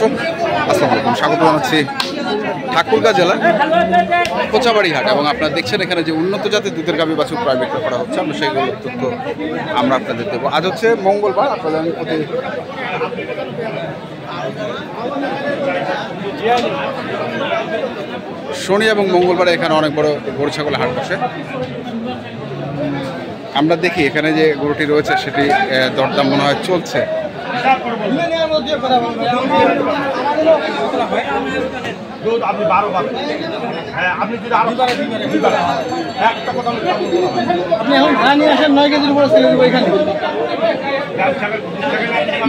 দর্শক আসসালামু আলাইকুম, স্বাগত জানাচ্ছি ঠাকুরগাঁ জেলা কোচাবাড়ি হাট। এবং আপনারা দেখছেন এখানে যে উন্নত জাতের দুধের গাভী বাছুর প্রায় বিক্রি করা হচ্ছে, আমরা সেইগুলো তথ্য আমরা আপনাদের দেবো। আজ হচ্ছে মঙ্গলবার, আপনারা জানেন প্রতি শনি এবং মঙ্গলবারে এখানে অনেক বড় গরু ছাগলের হাট বসে। আমরা দেখি এখানে যে গরুটি রয়েছে সেটি দরদাম মনে হয় চলছে।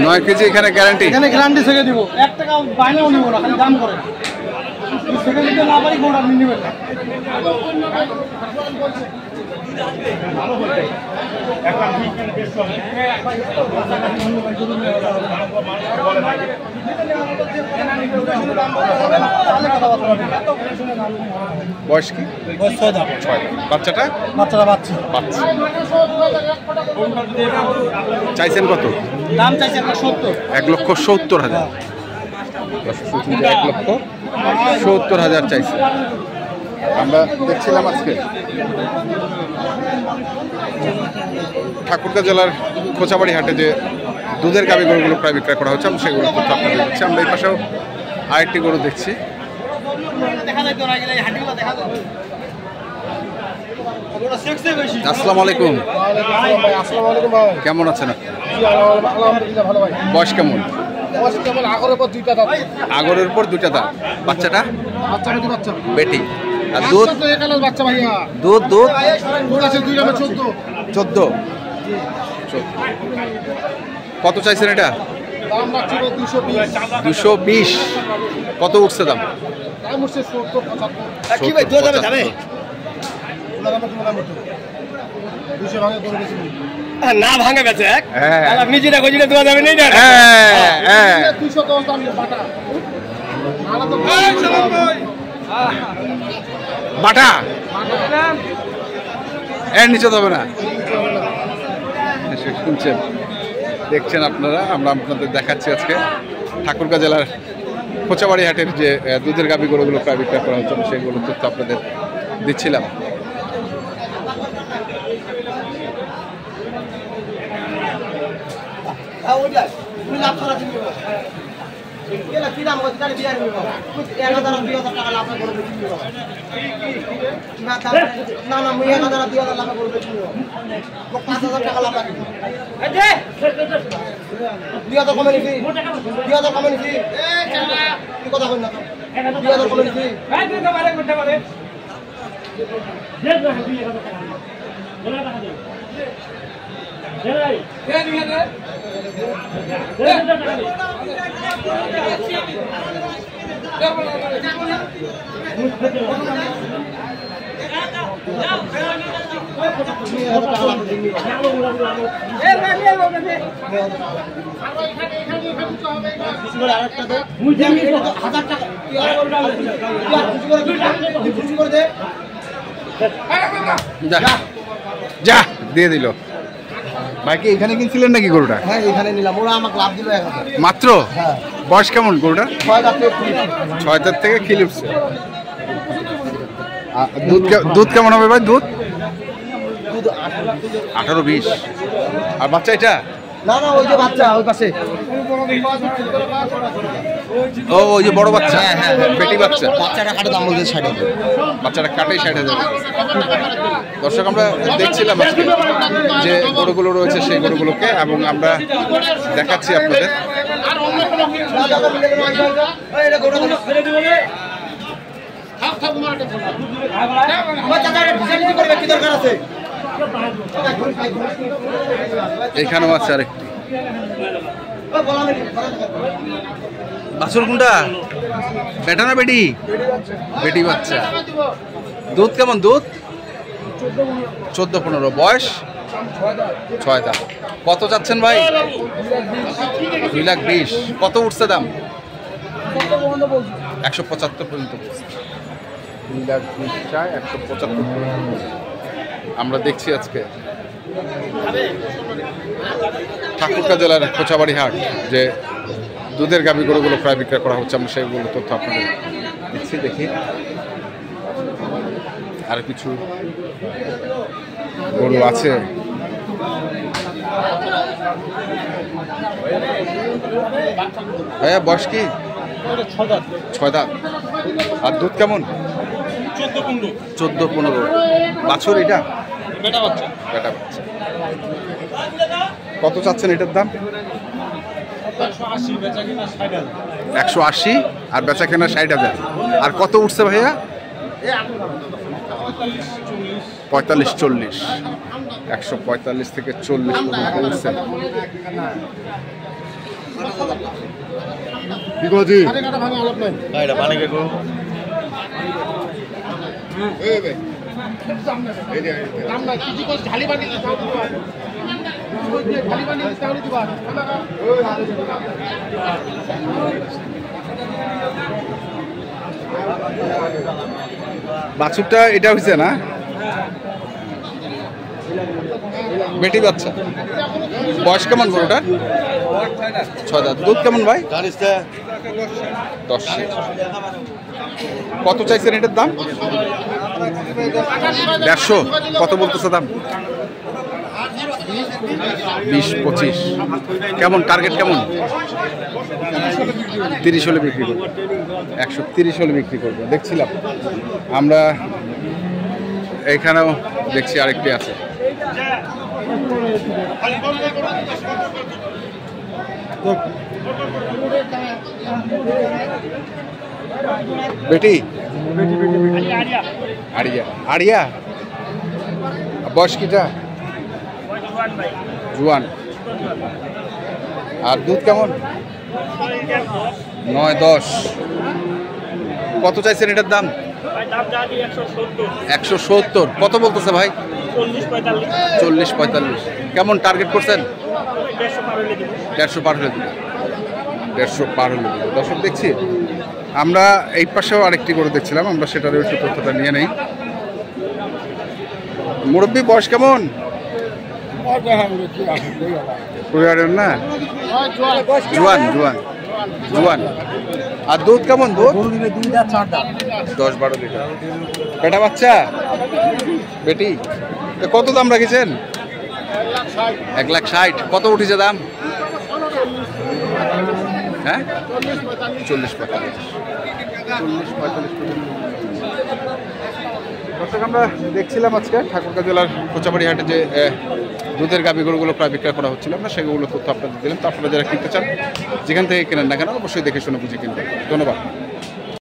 নয় কেজি এখানে গ্যারান্টি, এখানে গ্যারান্টি থেকে দিব, 1 টাকা বাইনাও নিব না, খালি দাম করে থেকে দিতে না পারি গোটা আপনি নেবেন না। বয়স কি? বয়স 6 দাম। বাচ্চাটা বাচ্চা চাইছেন কত? দাম চাইছে 170। 1,70,000। 1,70,000 চাইছে। আমরা দেখছিলাম আজকে ঠাকুরগাঁ জেলার কোচাবাড়ি হাটে যে দুধের গাভী গরুগুলো প্রায় বিক্রয় করা হচ্ছে, আমি সেগুলো তথ্য আপনাদের দিচ্ছি। আমরা এই পাশেও আরেকটি গরু দেখছি। আসসালামু আলাইকুম। কেমন আছেন? বয়স কেমন? আগরের পর দুইটা দাঁত। বাচ্চাটা বেটি। আর দুধ দুধ দুধ 14। কত চাইছেন এটা? 220। কত উঠছে দাম? না ভাঙে বেচে নিজেরা গজিলে দেওয়া যাবে না। বাটা এর নিচে দেবে না। শুনছেন, দেখছেন আপনারা, আমরা আপনাদের দেখাচ্ছি আজকে ঠাকুরগাঁ জেলার কোচাবাড়ি হাটের যে দুধের গাভী গরুগুলো প্রায় বিক্রয় করা হচ্ছে, সেগুলো তথ্য আপনাদের দিচ্ছিলাম। যা দিয়ে দিল। ভাইকে এখানে কিনছিলেন নাকি গরুটা? হ্যাঁ, এখানে নিলাম, ওরা আমাকে লাভ দিল 1000 মাত্র। বয়স কেমন গরুটা? 6 দাঁত থেকে খিল উঠছে। দুধ কেমন হবে ভাই? দুধ 18-20। আর বাচ্চা এটা? না না, ওই যে বাচ্চা ওই পাশে, ও ওই যে বড় বাচ্চা। হ্যাঁ, বেটি বাচ্চা। বাচ্চাটা কাটে দাম বলছে 60। বাচ্চাটা কাটেই 60,000। দর্শক, আমরা দেখছিলাম আজকে যে গরুগুলো রয়েছে সেই গরুগুলোকে, এবং আমরা দেখাচ্ছি আপনাদের। এখানেও আছে আরেকটি বাছুর। কোনটা? বেটা না বেটি? বেটি বাচ্চা। দুধ কেমন? দুধ 14-15। বয়স 6 দাঁত। কত চাচ্ছেন ভাই? 2,20,000। কত উঠছে দাম? 175 পর্যন্ত। 2,20,000 চাই, 175। আমরা দেখছি আজকে ঠাকুরগাঁ জেলার কোচাবাড়ি হাট যে দুধের গাভী গরুগুলো প্রায় বিক্রয় করা হচ্ছে, আমরা সেইগুলো তথ্য আপনাদের দিচ্ছি। দেখি আর কিছু গরু আছে। ভাইয়া বয়স কি? 6 দাঁত। আর দুধ কেমন? 14-15 বাছুর। এটা বেটা বাচ্চা। কত চাচ্ছেন এটার দাম? 180 আর বেচা কেনা 60,000। আর কত উঠছে ভাইয়া? 45-40। 145 থেকে 40 পর্যন্ত উঠছে। বাছুরটা এটা হয়েছে না? বেটি বাচ্চা। বয়স কেমন গরুটার? 6 দাঁত। দুধ কেমন ভাই? 10। কত চাইছেন এটার দাম? 150। কত বলতেছে দাম? 20-25। কেমন টার্গেট কেমন? 30 হলে বিক্রি করবো। 130 হলে বিক্রি করবো। দেখছিলাম আমরা এখানেও দেখছি আরেকটি আছে। বেটি আড়িয়া। বয়স কিটা? জুয়ান। আর দুধ কেমন? 9-10। কত চাইছেন এটার দাম? 170। কত বলতেছে ভাই? 40-45। কেমন টার্গেট করছেন? 150 পার হলে দেবে। 150 পার হলে দেবে। দর্শক দেখছি আমরা এই পাশেও আরেকটি গরু দেখছিলাম, আমরা সেটারও একটু তথ্যটা নিয়ে নেই। মুরব্বী বয়স কেমন? না জুয়ান। আর দুধ কেমন? দুধ 10-12 লিটার। বেটা বাচ্চা বেটি। কত দাম রাখিছেন? 1,60,000। কত উঠেছে দাম? হ্যাঁ 40-45। দর্শক আমরা দেখছিলাম আজকে ঠাকুরগাঁ জেলার কোচাবাড়ি হাটে যে দুধের গাভী গরুগুলো প্রায় বিক্রয় করা হচ্ছিল, আমরা সেগুলো তথ্য আপনাদের দিলাম। তো আপনারা যারা কিনতে চান যেখান থেকে কেনেন না কেন অবশ্যই দেখে শুনে বুঝে কিনবেন। ধন্যবাদ।